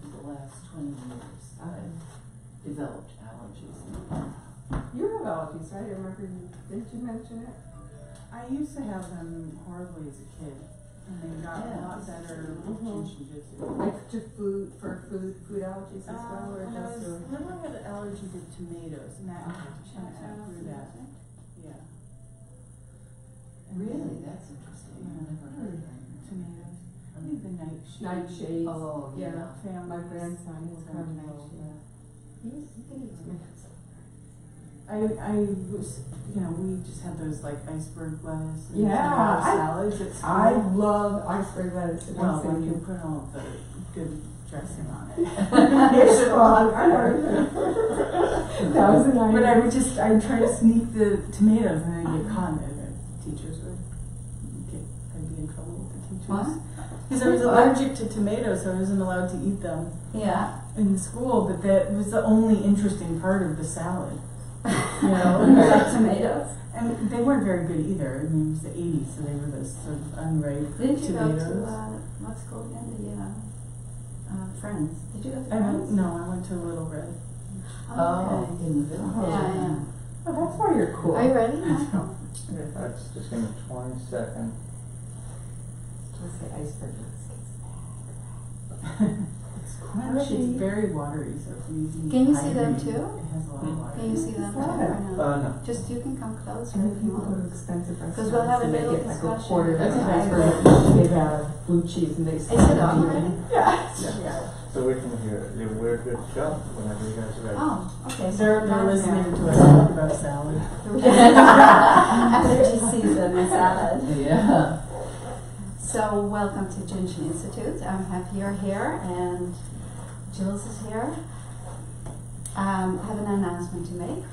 for the last 20 years. I've developed allergies. You have allergies, right? I remember didn't you mention it? I used to have them horribly as a kid, and they got a lot better with Jinshinjutsu. Like to food allergies as well, or When I just was little, I had an allergy to tomatoes, and that grew that. Yeah. And Really? That's interesting. Yeah. I've never heard of that. tomatoes. I think the nightshade. nightshades? Oh, yeah. Family. My grandson is Family. coming. Yeah. He can eat tomatoes. I was, we just had those like iceberg lettuce and Yeah, tomato salads at school. I love iceberg lettuce. Well, when you put all the good dressing on it. It's wrong. I know. That was a nice. But I'd try to sneak the tomatoes and then get caught, and the teachers I'd be in trouble with the teachers. What? Because I was allergic to tomatoes, so I wasn't allowed to eat them Yeah. in school, but that was the only interesting part of the salad. Like tomatoes. And they weren't very good either. I mean, it was the 80s, so they were those sort of unripe Didn't you tomatoes. go to, what's called again, the Friends? Did you go to I Friends? I went to Little Red. Oh, Okay. in the village. Oh. Yeah. Oh, that's why you're cool. Are you ready, Michael? Yeah, that's just give me 20 seconds. Let's say iceberg It's crunchy. It's very watery, so if you use Can you see them hydrating, too? It has a lot of water. Can you see them? Yeah. Or no? No. Just you can come closer And if then you people go to want. expensive restaurants. Because we'll have a and they little get like a discussion. quarter of That's an right. iceberg made out of blue cheese and they Is it on already? Yeah. Yeah. So we can hear, we're good to go whenever you guys are ready. Oh, okay. They're listening to us talk about salad. Allergy season and salad. Yeah. So welcome to Jin Shin Institute. I'm happy you're here, and Jules is here. I have an announcement to make.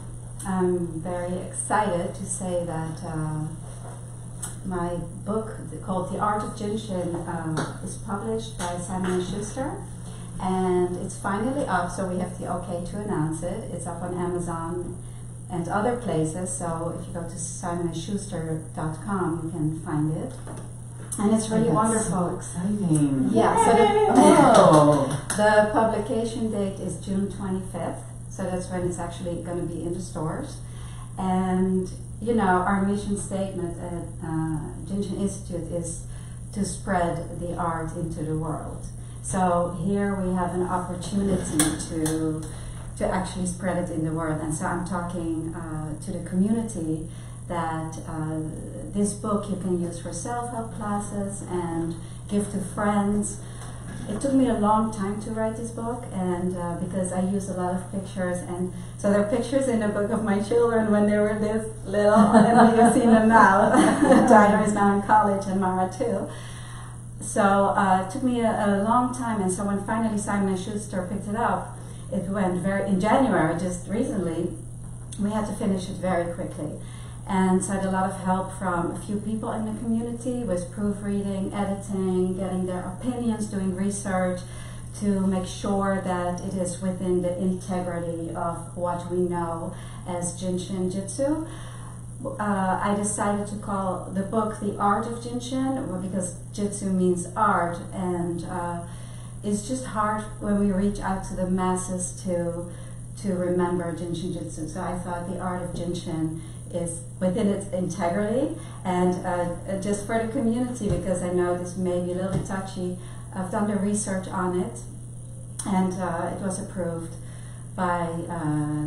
I'm very excited to say that my book called The Art of Jin Shin is published by Simon & Schuster, and it's finally up, so we have the okay to announce it. It's up on Amazon and other places, so if you go to simonschuster.com you can find it. And it's really wonderful. So exciting. Yeah, so Oh. the publication date is June 25th, so that's when it's actually going to be in the stores. And our mission statement at Jin Shin Institute is to spread the art into the world. So here we have an opportunity to actually spread it in the world. And so I'm talking to the community that this book you can use for self-help classes and give to friends. It took me a long time to write this book, and because I use a lot of pictures, and so there are pictures in the book of my children when they were this little, and you've seen them now. Dinah is now in college, and Mara too. So it took me a long time, and so when finally Simon & Schuster picked it up, it went in January, just recently, we had to finish it very quickly. And so I had a lot of help from a few people in the community with proofreading, editing, getting their opinions, doing research to make sure that it is within the integrity of what we know as Jin Shin Jitsu. I decided to call the book The Art of Jin Shin because Jitsu means art, and it's just hard when we reach out to the masses to remember Jin Shin Jitsu. So I thought The Art of Jin Shin is within its integrity, and just for the community, because I know this may be a little bit touchy, I've done the research on it, and it was approved by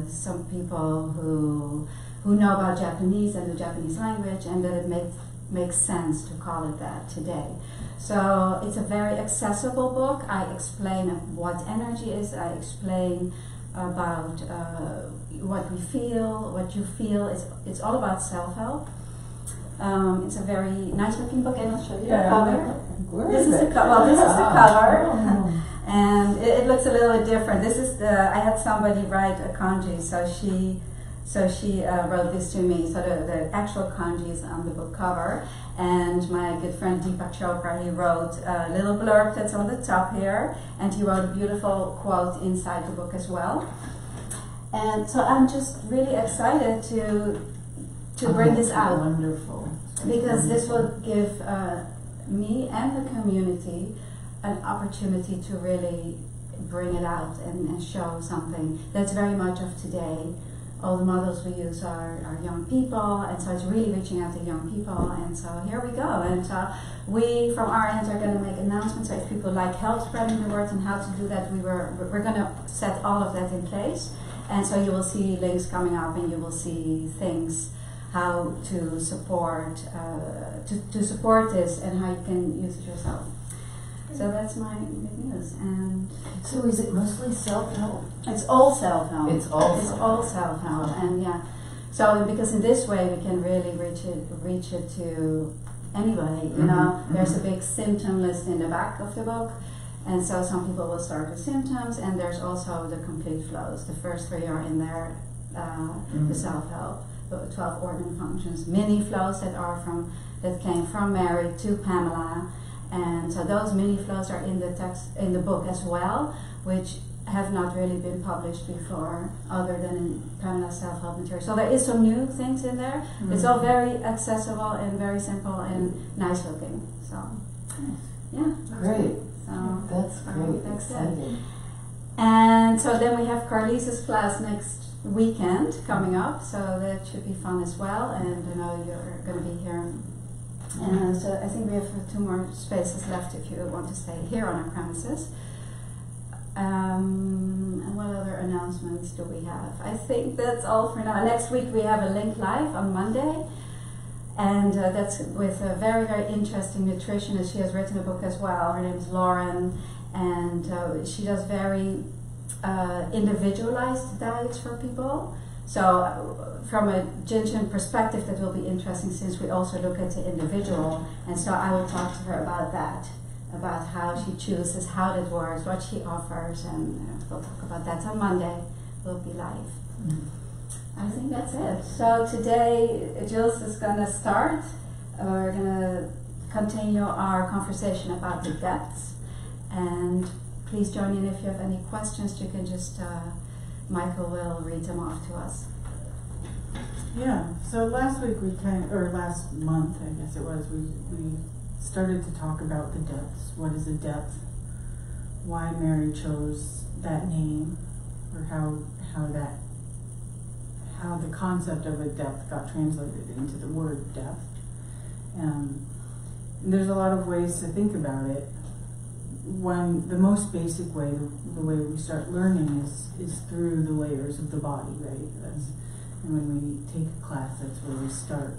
some people who know about Japanese and the Japanese language, and that it makes sense to call it that today. So it's a very accessible book. I explain what energy is, I explain about what we feel, what you feel. It's all about self-help. It's a very nice looking book, and I'll show you the cover. This is the cover. This is the cover, and it looks a little bit different. This is I had somebody write a kanji, so she wrote this to me. So the actual kanji is on the book cover, and my good friend Deepak Chopra, he wrote a little blurb that's on the top here, and he wrote a beautiful quote inside the book as well. And so I'm just really excited to bring this out. Wonderful. Because this will give me and the community an opportunity to really bring it out and show something that's very much of today. All the models we use are young people, and so it's really reaching out to young people, and so here we go. And we from our end are going to make announcements, so if people like help spreading the word and how to do that, we're going to set all of that in place. And so you will see links coming up, and you will see things how to support to support this and how you can use it yourself. So that's my big news. And So is it mostly self-help? it's all self-help. It's all It's self-help. all self-help, and yeah. So because in this way we can really reach it to anybody. You know, there's a big symptom list in the back of the book, and so some people will start with symptoms, and there's also the complete flows. The first 3 are in there, the self-help, the 12 organ functions, mini flows that came from Mary to Pamela. And so those mini flows are in the text in the book as well, which have not really been published before, other than in Pamela's self-help material. So there is some new things in there. It's all very accessible and very simple and nice looking. So yeah, Great. so That's great. that's it. Exciting. And so then we have Carlise's class next weekend coming up, so that should be fun as well. And I know you're going to be here. And so I think we have 2 more spaces left if you want to stay here on our premises. And what other announcements do we have? I think that's all for now. Next week we have a Link Live on Monday. And that's with a very, very interesting nutritionist. She has written a book as well. Her name is Lauren. And she does very individualized diets for people. So from a Jin Shin perspective, that will be interesting since we also look at the individual. And so I will talk to her about that, about how she chooses, how that works, what she offers, and we'll talk about that on Monday. We'll be live. I think that's it. So today, Jules is going to start. We're going to continue our conversation about the depths. And please join in if you have any questions. You can just, Michael will read them off to us. Yeah, so last week last month, I guess it was, we started to talk about the depths. What is a depth? Why Mary chose that name, or how the concept of a depth got translated into the word depth. And there's a lot of ways to think about it. The most basic way, the way we start learning is through the layers of the body, right? And when we take a class, that's where we start.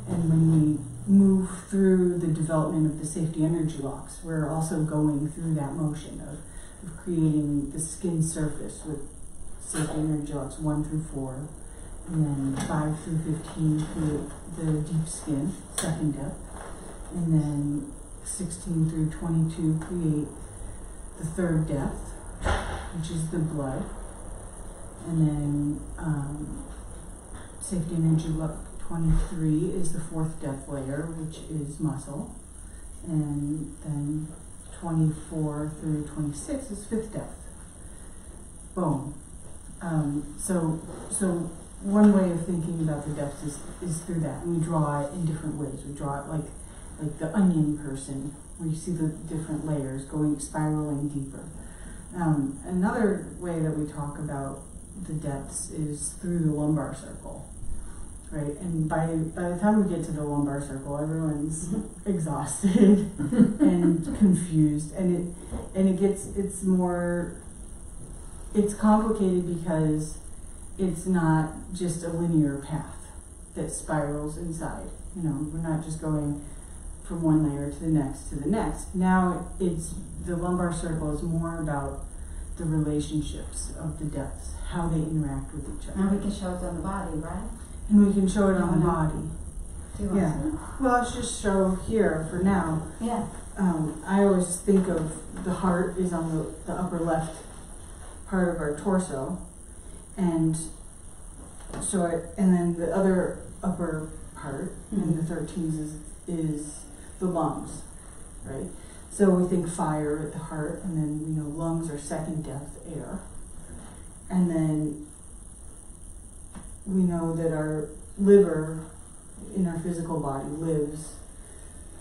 And when we move through the development of the safety energy locks, we're also going through that motion of creating the skin surface with safety energy locks 1 through 4, and then 5 through 15 create the deep skin, second depth, and then 16 through 22 create the third depth, which is the blood, and then safety energy lock 23 is the fourth depth layer, which is muscle, and then 24 through 26 is fifth depth, bone. So one way of thinking about the depths is through that, and we draw it in different ways. We draw it like the onion person, where you see the different layers spiraling deeper. Another way that we talk about the depths is through the lumbar circle, right? And by the time we get to the lumbar circle, everyone's exhausted and confused, and it's complicated because it's not just a linear path that spirals inside. You know, we're not just going from one layer to the next. Now the lumbar circle is more about the relationships of the depths, how they interact with each other. And we can show it on the body, right? And we can show it on the body. Do you want to? Well, let's just show here for now. Yeah. I always think of the heart is on the upper left part of our torso, and then the other upper part in the 13s is the lungs, right? So we think fire at the heart, and then lungs are second depth air, and then we know that our liver in our physical body lives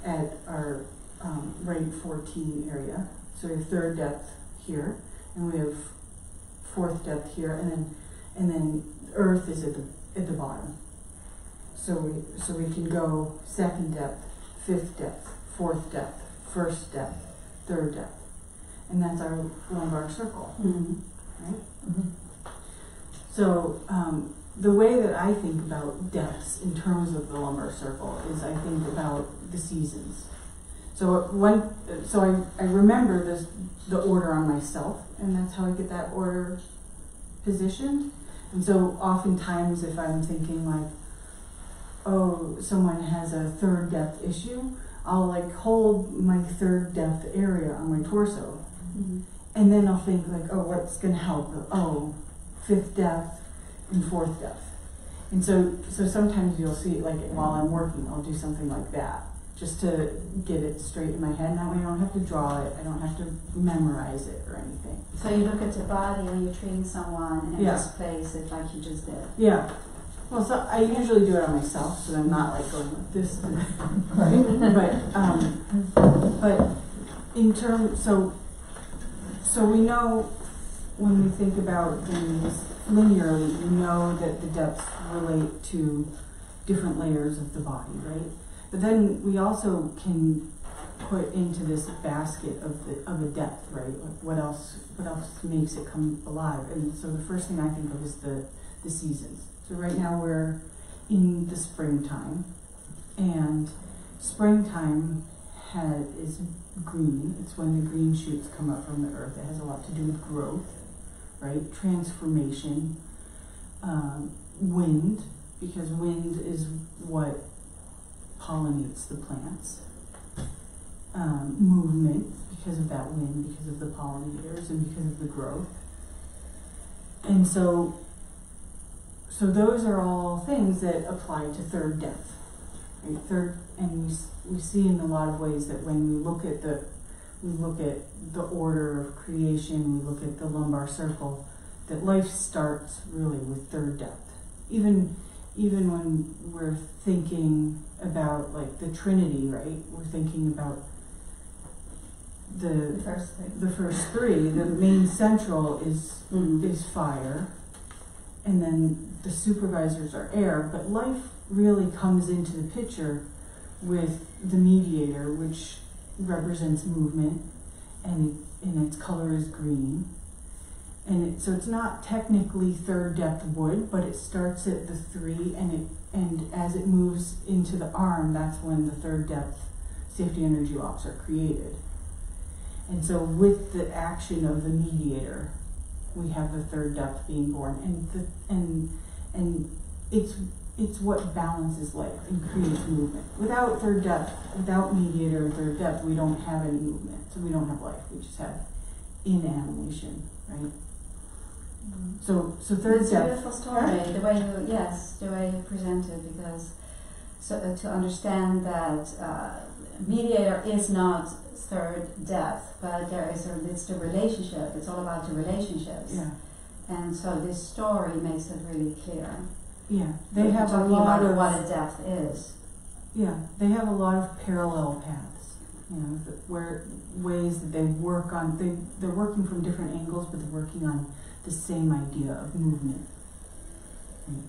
at our right 14 area. So your third depth here. and we have fourth depth here, and then earth is at the bottom. So we can go second depth, fifth depth, fourth depth, first depth, third depth, and that's our lumbar circle, right? So the way that I think about depths in terms of the lumbar circle is I think about the seasons. So I remember the order on myself, and that's how I get that order positioned. And so oftentimes if I'm thinking like, oh, someone has a third depth issue, I'll like hold my third depth area on my torso. And then I'll think like, oh, what's gonna help? Oh, fifth depth and fourth depth. And so sometimes you'll see like while I'm working, I'll do something like that just to get it straight in my head. That way I don't have to draw it, I don't have to memorize it or anything. So you look at your body when you're treating someone and just place it like you just did. Yeah. Well, so I usually do it on myself, so I'm not like going like this, right? But in terms, so we know when we think about things linearly, we know that the depths relate to different layers of the body, right? But then we also can put into this basket of a depth, right? Like what else makes it come alive? And so the first thing I think of is the seasons. So right now we're in the springtime, and springtime is green. It's when the green shoots come up from the earth. It has a lot to do with growth, right? Transformation, wind, because wind is what pollinates the plants. Movement, because of that wind, because of the pollinators, and because of the growth. And so those are all things that apply to third depth, right? And we see in a lot of ways that when we look at the order of creation, we look at the lumbar circle, that life starts really with third depth. Even when we're thinking about like the Trinity, right? We're thinking about the first three. The main central is fire, and then the supervisors are air, but life really comes into the picture with the mediator, which represents movement, and its color is green. And so it's not technically third depth wood, but it starts at the 3, and as it moves into the arm, that's when the third depth safety energy locks are created. And so with the action of the mediator, we have the third depth being born, and it's what balances life and creates movement. Without third depth, without mediator and third depth, we don't have any movement, so we don't have life. We just have inanimation, right? So third it's depth. a beautiful story, the way you present it, because to understand that mediator is not third depth, but it's the relationship. It's all about the relationships. Yeah. And so this story makes it really clear. Yeah, they have a lot of what a depth is. Yeah, they have a lot of parallel paths. You know, where ways that they work on. They're working from different angles, but they're working on the same idea of movement. Right?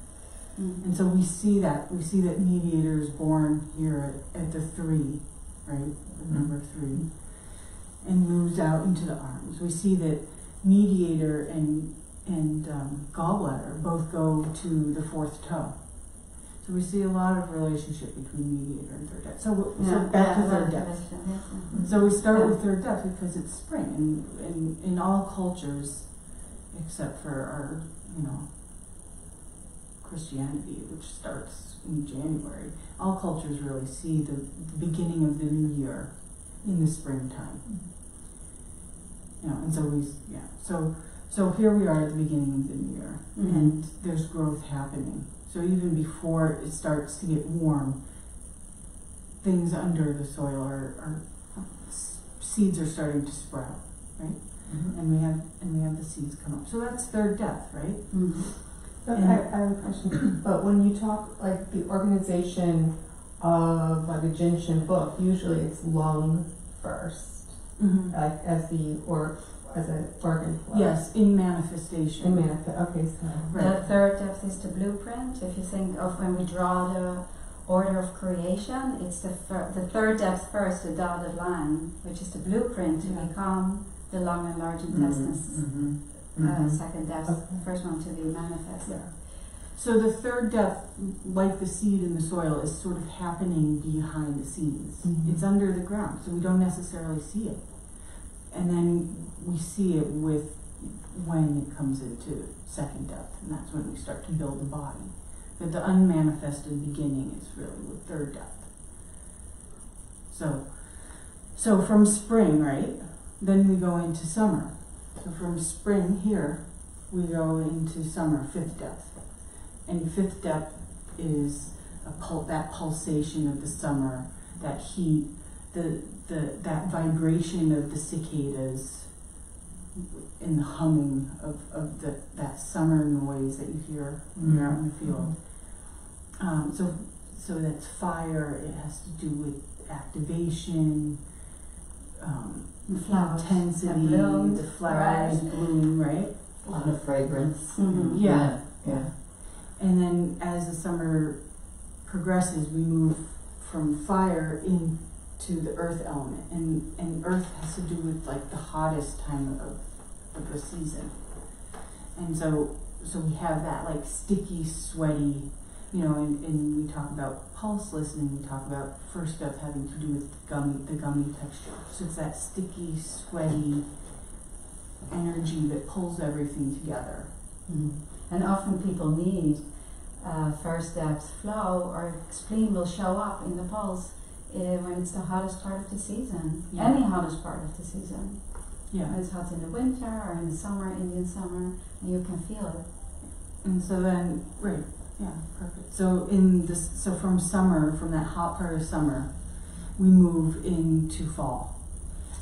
And so we see that mediator is born here at the 3, right? The number 3, and moves out into the arms. We see that mediator and gallbladder both go to the 4th toe. So we see a lot of relationship between mediator and third depth. So back to third depth. So we start with third depth because it's spring, and in all cultures, except for our, Christianity, which starts in January, all cultures really see the beginning of the new year in the springtime. And so here we are at the beginning of the new year, and there's growth happening. So even before it starts to get warm, things under the soil are seeds are starting to sprout, right? And we have the seeds come up. So that's third depth, right? So I have a question. But when you talk like the organization of like a Jin Shin book, usually it's lung first, like as the as an organ flow. Yes, in manifestation. Okay, so. Right. The third depth is the blueprint. If you think of when we draw the order of creation, it's the third depth first, the dotted line, which is the blueprint to become the lung and large intestines. Second depth, first one to be manifested. Yeah. So the third depth, like the seed in the soil, is sort of happening behind the scenes. It's under the ground, so we don't necessarily see it. And then we see it with when it comes into second depth, and that's when we start to build the body. But the unmanifested beginning is really with third depth. So from spring, right? Then we go into summer. So from spring here, we go into summer, fifth depth. And fifth depth is that pulsation of the summer, that heat, that vibration of the cicadas and the humming of that summer noise that you hear when you're out in the field. So that's fire. It has to do with activation, Flowers, intensity, bloom, the flowers bloom, right? A lot of fragrance. Yeah. Yeah. And then as the summer progresses, we move from fire into the earth element. And earth has to do with like the hottest time of the season. And so we have that like sticky, sweaty, and we talk about pulse listening, we talk about first depth having to do with the gummy texture. So it's that sticky, sweaty energy that pulls everything together. And often people need first depth flow, or spleen will show up in the pulse when it's the hottest part of the season. Yeah. Any hottest part of the season. Yeah. When it's hot in the winter or in the summer, Indian summer, and you can feel it. And so then, right, yeah, perfect. So so from summer, from that hot part of summer, we move into fall.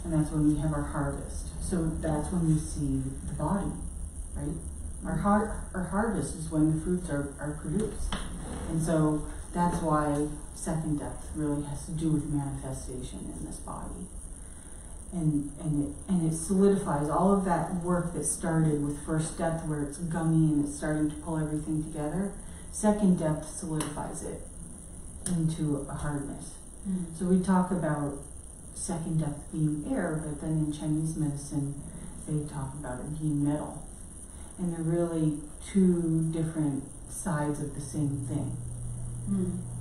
And that's when we have our harvest. So that's when we see the body, right? Our harvest is when the fruits are produced. And so that's why second depth really has to do with manifestation in this body. And it solidifies all of that work that started with first depth, where it's gummy and it's starting to pull everything together. Second depth solidifies it into a hardness. So we talk about second depth being air, but then in Chinese medicine, they talk about it being metal. And they're really two different sides of the same thing.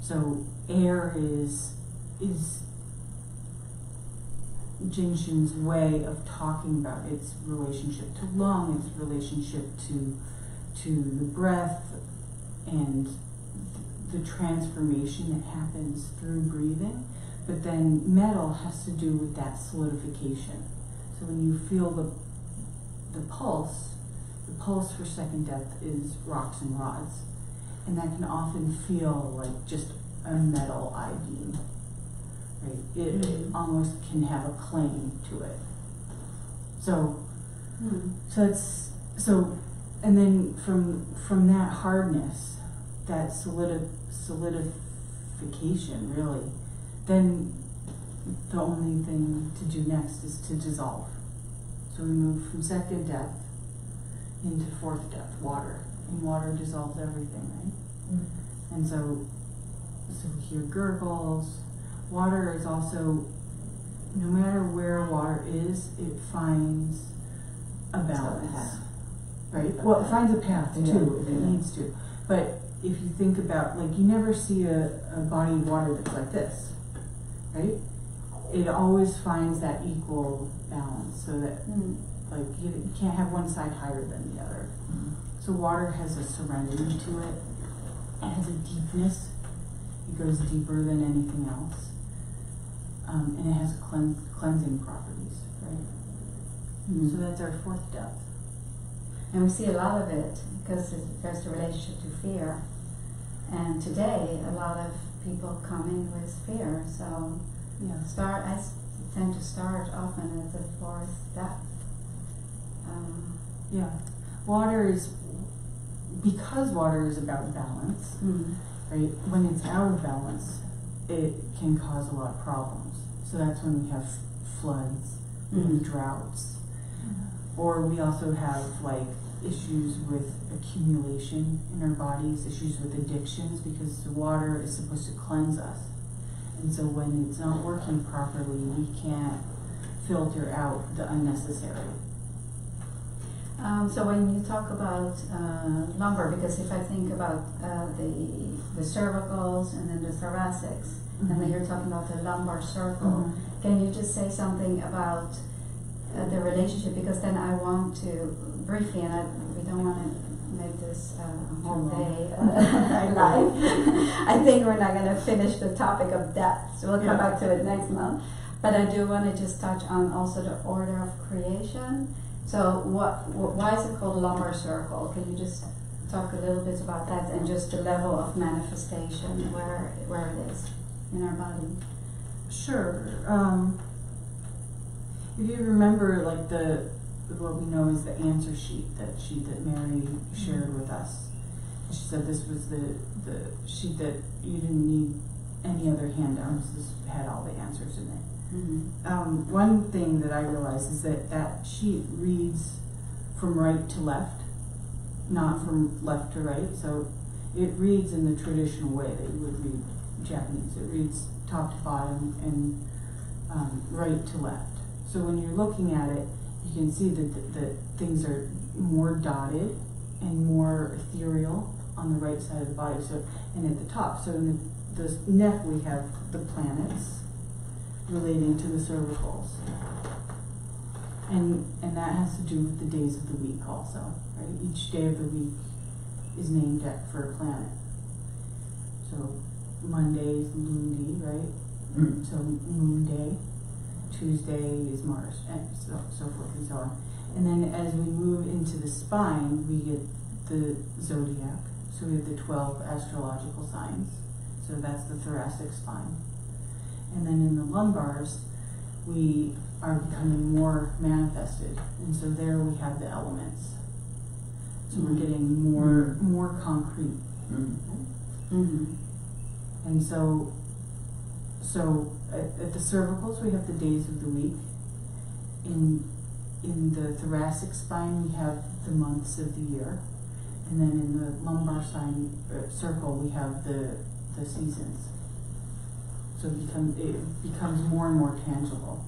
So air is Jin Shin's way of talking about its relationship to lung, its relationship to the breath, and the transformation that happens through breathing. But then metal has to do with that solidification. So when you feel the pulse for second depth is rocks and rods. And that can often feel like just a metal I-beam. Right? It almost can have a clang to it. And then from that hardness, that solidification really, then the only thing to do next is to dissolve. So we move from second depth into fourth depth, water. And water dissolves everything, right? And so we hear gurgles. Water is also, no matter where water is, it finds a balance, right? Well, it finds a path too, if it needs to. But if you think about, like, you never see a body of water that's like this, right? It always finds that equal balance, so that like you can't have one side higher than the other. So water has a serenity to it. It has a deepness. It goes deeper than anything else. And it has cleansing properties, right? So that's our fourth depth. And we see a lot of it because there's the relationship to fear. And today, a lot of people come in with fear. So I tend to start often at the fourth depth. Because water is about balance, right? When it's out of balance, it can cause a lot of problems. So that's when we have floods, and droughts, Or we also have like issues with accumulation in our bodies, issues with addictions, because the water is supposed to cleanse us. And so when it's not working properly, we can't filter out the unnecessary. So when you talk about lumbar, because if I think about the cervicals and then the thoracics, and then you're talking about the lumbar circle, can you just say something about the relationship? Because then I want to briefly, and we don't want to make this whole day live. I think we're not going to finish the topic of depth, so we'll come back to it next month. But I do want to just touch on also the order of creation. So why is it called lumbar circle? Can you just talk a little bit about that and just the level of manifestation where it is in our body? Sure. If you remember, like what we know is the answer sheet that Mary shared with us. She said this was the sheet that you didn't need any other handouts. This had all the answers in it. One thing that I realized is that sheet reads from right to left, not from left to right. So it reads in the traditional way that you would read Japanese. It reads top to bottom and right to left. So when you're looking at it, you can see that things are more dotted and more ethereal on the right side of the body. So, and at the top, so in the neck we have the planets relating to the cervicals, and that has to do with the days of the week also, right? Each day of the week is named for a planet. So Monday is Lundi, right? So Moon Day. Tuesday is Mars, and so forth and so on. And then as we move into the spine, we get the zodiac. So we have the 12 astrological signs. So that's the thoracic spine. And then in the lumbars, we are becoming more manifested. And so there we have the elements. So we're getting more concrete. And so at the cervicals, we have the days of the week. In the thoracic spine, we have the months of the year. And then in the lumbar circle, we have the seasons. So it becomes more and more tangible.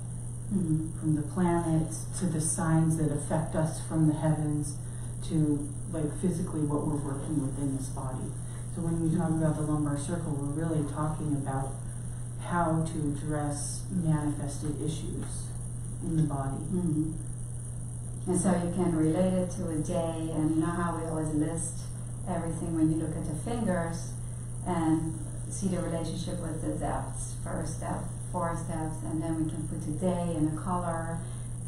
From the planets to the signs that affect us from the heavens to like physically what we're working with in this body. So when we talk about the lumbar circle, we're really talking about how to address manifested issues in the body. And so you can relate it to a day, and you know how we always list everything when you look at the fingers and see the relationship with the depths, first depth, fourth depth, and then we can put the day and the color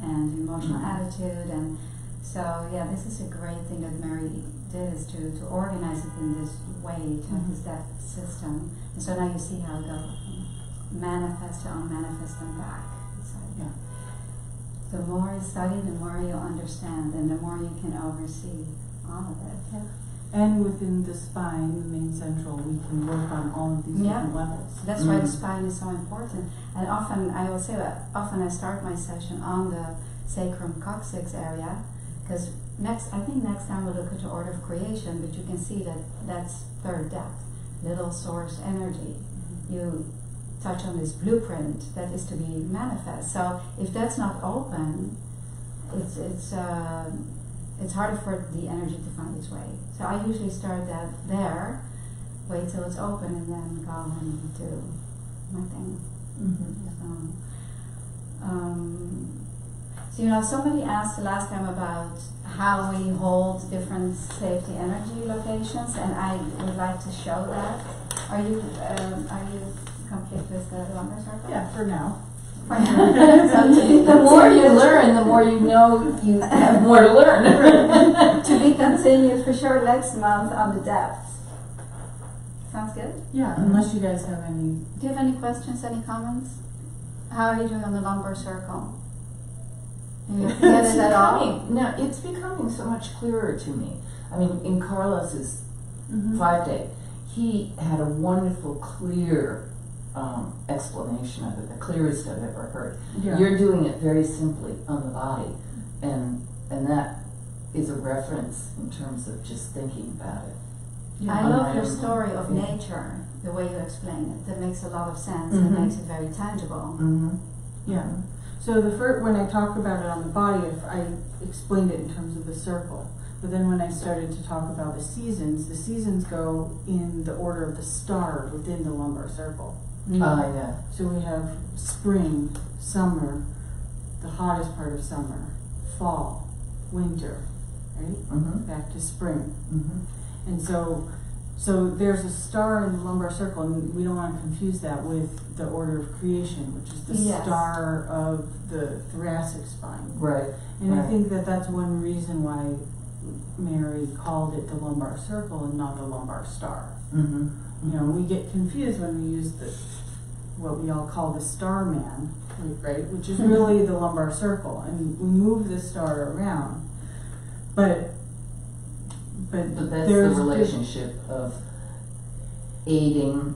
and emotional attitude. And so yeah, this is a great thing that Mary did, is to organize it in this way, to have this depth system. And so now you see how it goes. Manifest to unmanifest and back. So, Yeah. The more you study, the more you understand, and the more you can oversee all of it. Yeah. And within the spine, the main central, we can work on all of these different levels. That's why the spine is so important. And often, I will say that, often I start my session on the sacrum coccyx area, because I think next time we'll look at the order of creation, but you can see that that's third depth, little source energy. You touch on this blueprint that is to be manifest. So if that's not open, it's harder for the energy to find its way. So I usually start that there, wait till it's open, and then go and do my thing. So somebody asked the last time about how we hold different safety energy locations, and I would like to show that. Are you complete with the lumbar circle? Yeah, for now. The more you learn, the more you know you have more to learn. To be continued for sure next month on the depths. Sounds good? Yeah, unless you guys have any. Do you have any questions, any comments? How are you doing on the lumbar circle? You get it at all? No, it's becoming so much clearer to me. I mean, in Carlos's 5-day, he had a wonderful, clear explanation of it, the clearest I've ever heard. Yeah. You're doing it very simply on the body, and reference in terms of just thinking about it. I On love my your own. story of Yeah. nature, the way you explain it. That makes a lot of sense. Mhm. It makes it very tangible. Mm-hmm. Yeah. So the first, when I talk about it on the body, if I explained it in terms of the circle. But then when I started to talk about the seasons go in the order of the star within the lumbar circle. Yeah. So we have spring, summer, the hottest part of summer, fall, winter, right? Mm-hmm. Back to spring. Mm-hmm. And so there's a star in the lumbar circle, and we don't want to confuse that with the order of creation, which is the Yes. star of the thoracic spine. Right. And I Right. think that that's one reason why Mary called it the lumbar circle and not the lumbar star. Mm-hmm. You know, we get confused when we use what we all call the star man, right? Which is really the lumbar circle, and we move the star around. But But that's the there's relationship of aiding,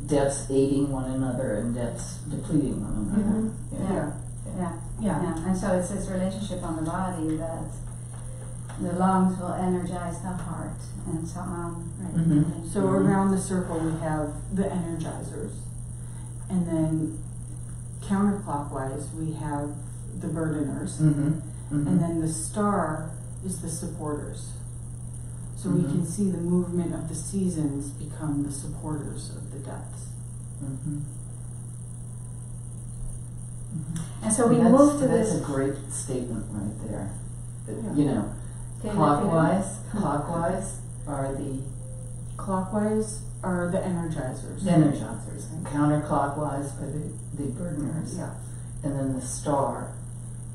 depths aiding one another and depths depleting one another. Mhm. Yeah. Yeah. Yeah. Yeah. And so it's this relationship on the body that the lungs will energize the heart and so on. Right. Mm-hmm. So around the circle we have the energizers, and then counterclockwise we have the burdeners, Mm-hmm. Mm-hmm. and then the star is the supporters. So we Mhm. can see the movement of the seasons become the supporters of the depths. Mm-hmm. And so we that's, move to that's this. a great statement right there. Yeah. You know, Can you repeat it? clockwise are the Clockwise are the energizers. energizers, counterclockwise are the burdeners, Yeah. and then the star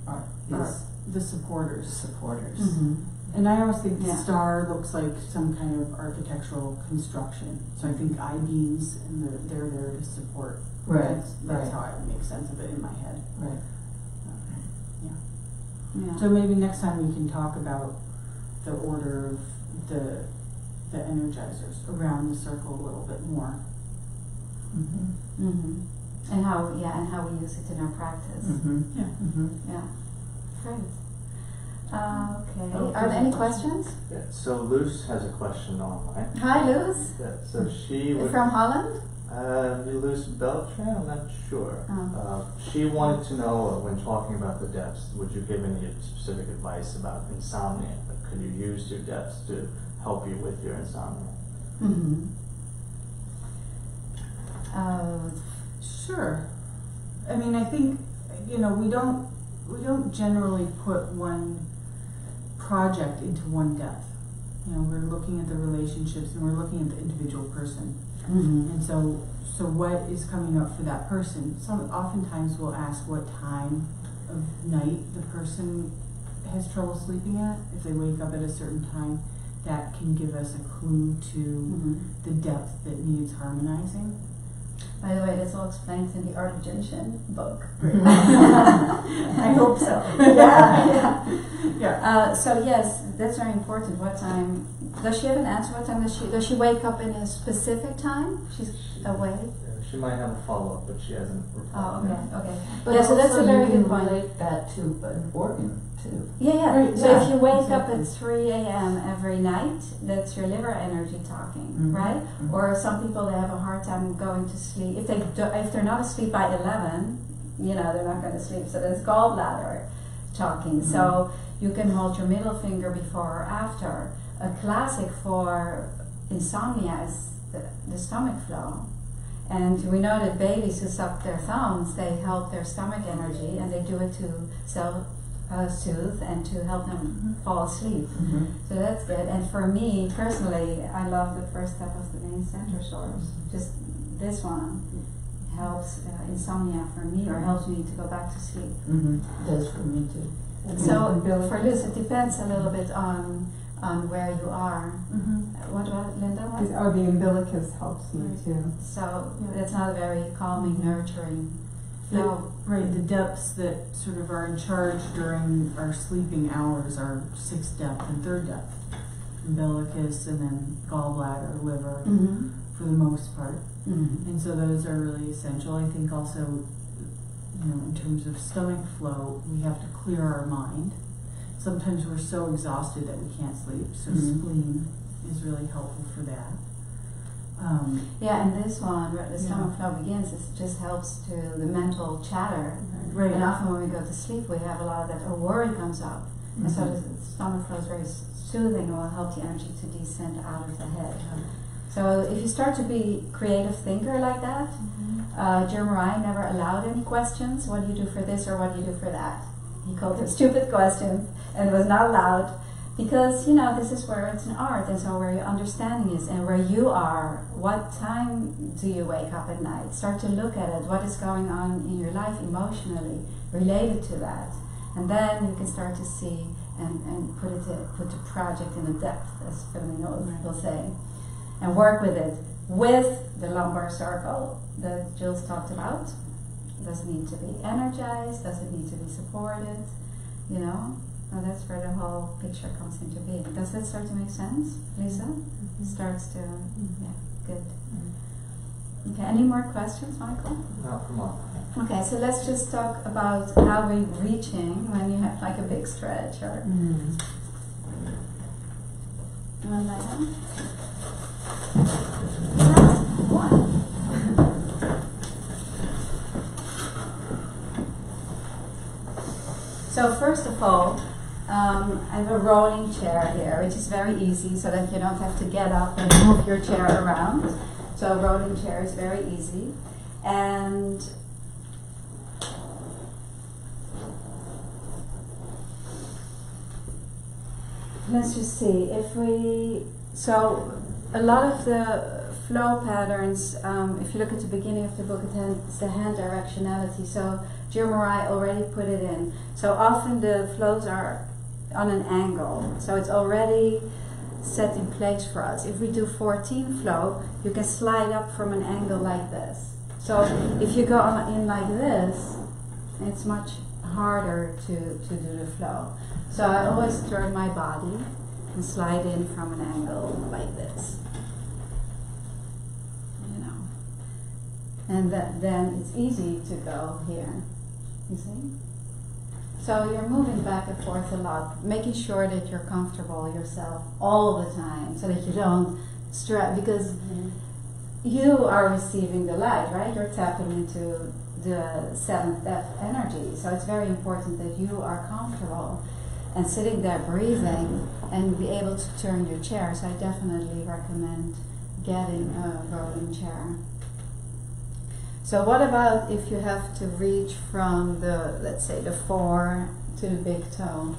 Are is the supporters. supporters. Mhm. And I always think the Yeah. star looks like some kind of architectural construction. So I think I-beams, and they're there to support. Right, That's right. how I make sense of it in my head. Right. Yeah. So maybe next time we can talk about the order of the energizers around the circle a little bit more. Mm-hmm. Mhm. And how we use it in our practice. Mm-hmm. Yeah. Mm-hmm. Yeah. Great. Okay. Oh, Are there any please. questions? Yeah, so Luce has a question online. Hi, Luz. Yeah, so she would. From Holland? Luce Beltran, I'm not sure. Oh. She wanted to know when talking about the depths, would you give any specific advice about insomnia? Like, could you use your depths to help you with your insomnia? Mm-hmm. Sure. I mean, I think, you know, we don't generally put one project into one depth. You know, we're looking at the relationships and we're looking at the individual person. Mm-hmm. And so what is coming up for that person? Oftentimes we'll ask what time of night the person has trouble sleeping at. If they wake up at a certain time, that can give us a clue to Mm-hmm. the depth that needs harmonizing. By the way, that's all explained in the Art of Jin Shin book. I hope so. Yeah. So yes, that's very important. What time? Does she have an answer? What time does she wake up in a specific time? She's awake. She might have a follow-up, but she hasn't replied. Oh, yet. okay. But Yeah, so that's also a very you can good point. relate that to an organ too. Yeah. Right, So yeah, if you wake exactly. up at 3 a.m. every night, that's your liver energy talking, Mhm. right? Mhm. Or some people, they have a hard time going to sleep. If they're not asleep by 11, you know, they're not going to sleep. So that's gallbladder talking. So you can hold your middle finger before or after. A classic for insomnia is the stomach flow. And we know that babies who suck their thumbs, they help their stomach energy, and they do it to soothe and to help them fall asleep. Mm-hmm. So that's good. And for me personally, I love the first step of the main center source. Just this one helps insomnia for me, or helps me to go back to sleep. Mm-hmm. It does for me too. So for Liz, it depends a little bit on where you are. Mm-hmm. What about Linda? What? Or the umbilicus helps me too. So Yeah. it's not a very calming, nurturing flow. Right, the depths that sort of are in charge during our sleeping hours are 6th depth and 3rd depth. Umbilicus and then gallbladder, liver, Mm-hmm. for the most part. Mm-hmm. And so those are really essential. I think also, you know, in terms of stomach flow, we have to clear our mind. sometimes we're so exhausted that we can't sleep, so spleen is really helpful for that. Yeah, and this one, where the stomach flow begins, it just helps to the mental chatter. Right. And often when we go to sleep, we have a lot of that, or worry comes up. And so the stomach flow is very soothing and will help the energy to descend out of the head. So if you start to be creative thinker like that, Jeremiah never allowed any questions. What do you do for this or what do you do for that? He called them stupid questions and it was not allowed. Because, you know, this is where it's an art, and so where your understanding is and where you are. What time do you wake up at night? Start to look at it. What is going on in your life emotionally related to that? And then you can start to see and put the project in the depth, as Philomena will say, and work with it. With the lumbar circle that Jules talked about. Does it need to be energized? Does it need to be supported? You know? Well, that's where the whole picture comes into being. Does that start to make sense, Lisa? Starts to, yeah, good. Okay, any more questions, Michael? No, come on. Okay, so let's just talk about how we're reaching when you have like a big stretch or. You want to lie down? One. So first of all, I have a rolling chair here, which is very easy so that you don't have to get up and move your chair around. So a rolling chair is very easy. And let's just see, so a lot of the flow patterns, if you look at the beginning of the book, it's the hand directionality. So Jeremiah already put it in. So often the flows are on an angle. So it's already set in place for us. If we do 14 flow, you can slide up from an angle like this. So if you go in like this, it's much harder to do the flow. So I always turn my body and slide in from an angle like this. You know. And then it's easy to go here. You see? So you're moving back and forth a lot, making sure that you're comfortable yourself all the time so that you don't stress, because you are receiving the light, right? You're tapping into the seventh depth energy. So it's very important that you are comfortable and sitting there breathing and be able to turn your chair. So I definitely recommend getting a rolling chair. So what about if you have to reach from the, let's say, the 4 to the big toe?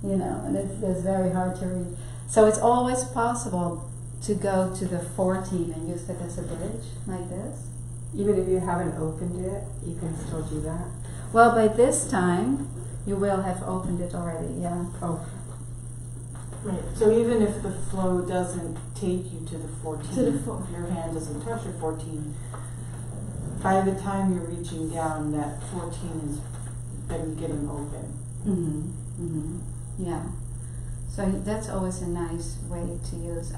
You know, and it's very hard to reach. So it's always possible to go to the 14 and use it as a bridge, like this. Even if you haven't opened it, you can still do that? Well, by this time, you will have opened it already, yeah. Oh. Right. So even if the flow doesn't take you to the 14, To the if your hand doesn't touch your 14, by the time you're reaching down, that 14 is been getting open. Yeah. So that's always a nice way to use.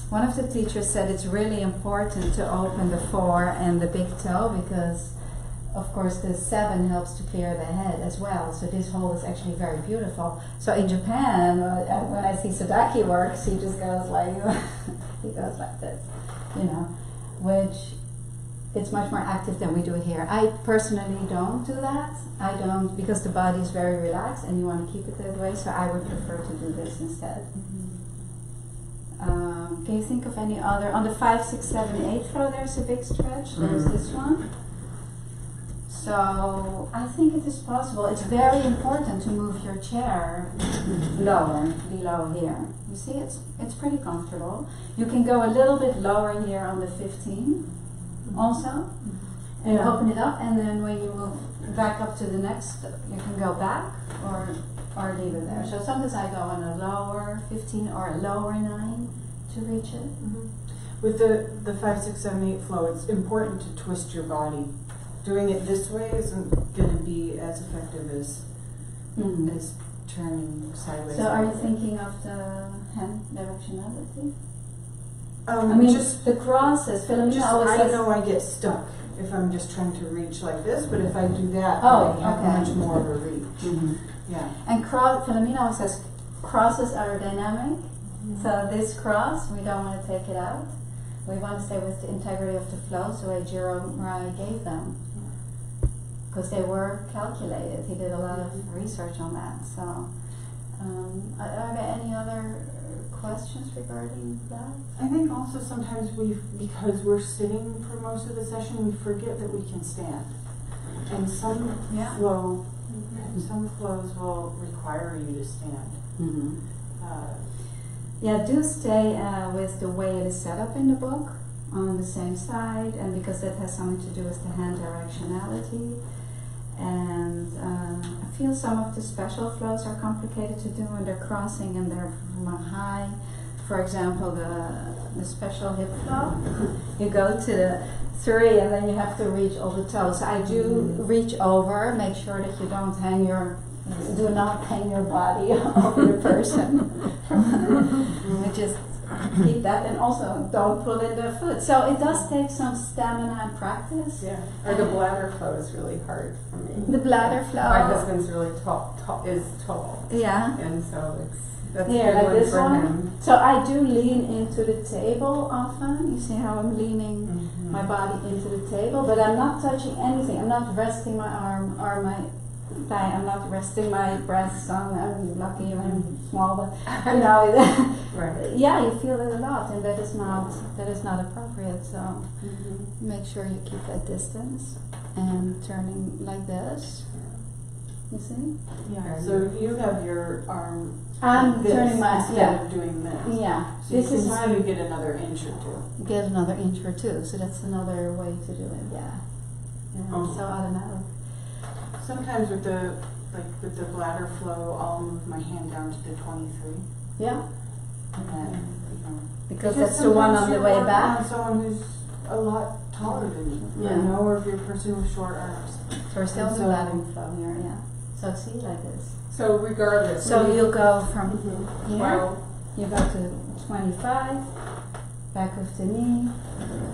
One of the teachers said it's really important to open the 4 and the big toe because, of course, the 7 helps to clear the head as well. So this hole is actually very beautiful. So in Japan, when I see Sadaki works, he just goes like, he goes like this, you know, which it's much more active than we do here. I personally don't do that. I don't, because the body is very relaxed and you want to keep it that way, so I would prefer to do this instead. Can you think of any other? On the 5, 6, 7, 8 flow, there's a big stretch. There's this one. So I think it is possible. It's very important to move your chair lower, below here. You see, it's pretty comfortable. You can go a little bit lower here on the 15 also, and open it up, and then when you move back up to the next, you can go back or leave it there. So sometimes I go on a lower 15 or a lower 9 to reach it. With the 5, 6, 7, 8 flow, it's important to twist your body. Doing it this way isn't going to be as effective as turning sideways. So are you thinking of the hand directionality? I I mean, just the crosses. Philomena I always says, know I get stuck if I'm just trying to reach like this, but if I do that, Oh, I have okay. much more of a reach. Yeah. And Philomena says crosses are dynamic. So this cross, we don't want to take it out. We want to stay with the integrity of the flows the way Jerome Rai gave them. Because they were calculated. He did a lot of research on that. So, are there any other questions regarding that? I think also sometimes because we're sitting for most of the session, we forget that we can stand. And some flows will require you to stand. Mm-hmm. Yeah, do stay with the way it is set up in the book on the same side, and because that has something to do with the hand directionality. And I feel some of the special flows are complicated to do, and they're crossing and they're from a high. For example, the special hip flow, you go to the 3 and then you have to reach all the toes. So I do reach over, make sure that you do not hang your body over the person. You just keep that, and also don't pull in the foot. So it does take some stamina and practice. Yeah. Or the bladder flow is really hard for me. The bladder flow. My husband's really tall. Yeah. And so that's Yeah, a like good one this for one. him. So I do lean into the table often. You see how I'm leaning my body into the table, but I'm not touching anything. I'm not resting my arm or my thigh. I'm not resting my breasts on. I'm lucky I'm small, but you know, Right. yeah, you feel it a lot, and that is not appropriate. So make sure you keep that distance and turning like this. You see? Yeah. So if you have your arm I'm this turning my instead of doing this. Yeah, So this you is can how see you you get another inch or two. get another inch or two. So that's another way to do it. Yeah. So automatic. Sometimes with the bladder flow, I'll move my hand down to the 23, Yeah. and then Because that's the one on the way back. On someone who's a lot taller than you, Yeah. or if you're a person with short arms. So we're still And the so- bladder flow here. Yeah. So see like this. So regardless. So you'll go from here. Well, You go to 25, back of the knee.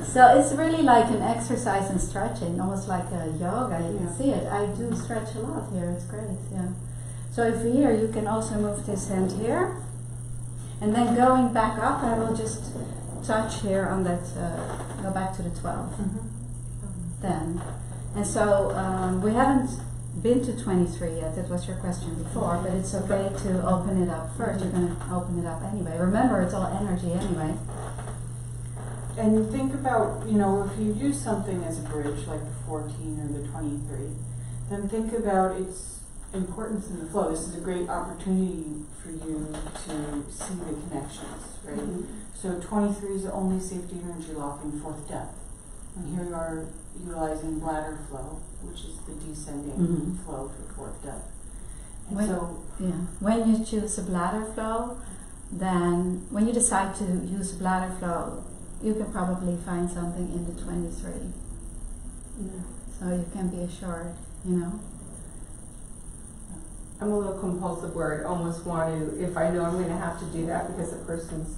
So it's really like an exercise in stretching, almost like a yoga. You can see it. I do stretch a lot here. It's great. Yeah. So if here, you can also move this hand here, and then going back up, I will just touch here on that. Go back to the 12. Then, and so we haven't been to 23 yet. That was your question before, but it's okay to open it up first. You're going to open it up anyway. Remember, it's all energy anyway. And think about, if you use something as a bridge, like the 14 or the 23, then think about its importance in the flow. This is a great opportunity for you to see the connections, right? So 23 is the only safety energy lock in 4th depth. And here you are utilizing bladder flow, which is the descending flow for 4th depth. And When you choose a bladder flow, then when you decide to use a bladder flow, you can probably find something in the 23. So you can be assured, I'm a little compulsive where I almost want to, if I know I'm going to have to do that because the person's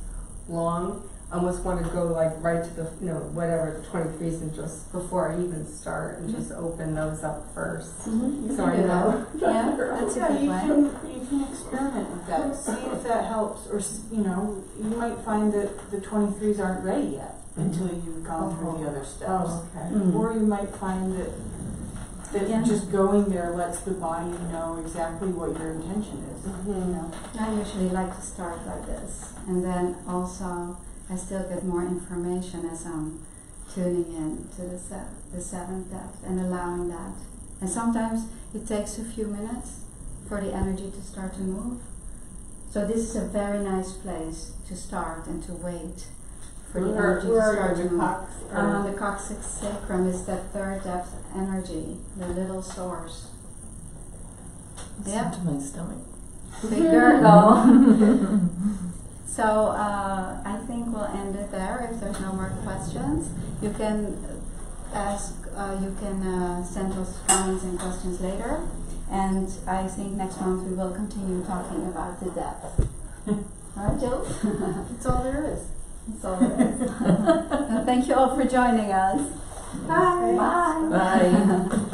long, I almost want to go like right to the, whatever, the 23s, and just before I even start and just open those up first. So I know. Yeah, that's a good way. you can experiment with that. See if that helps. Or, you might find that the 23s aren't ready yet until you've gone through the other steps. Oh, okay. Or you might find that just going there lets the body know exactly what your intention is. I usually like to start like this, and then also I still get more information as I'm tuning in to the 7th depth and allowing that. And sometimes it takes a few minutes for the energy to start to move. So this is a very nice place to start and to wait for the energy to start to move. The coccyx sacrum is that 3rd depth energy, the little source. Listen to my stomach. Big gurgle. So I think we'll end it there if there's no more questions. You can ask, you can send us comments and questions later. And I think next month we will continue talking about the depth. Alright, Jules? That's all there is. That's all there is. And thank you all for joining us. listening. Bye. Bye.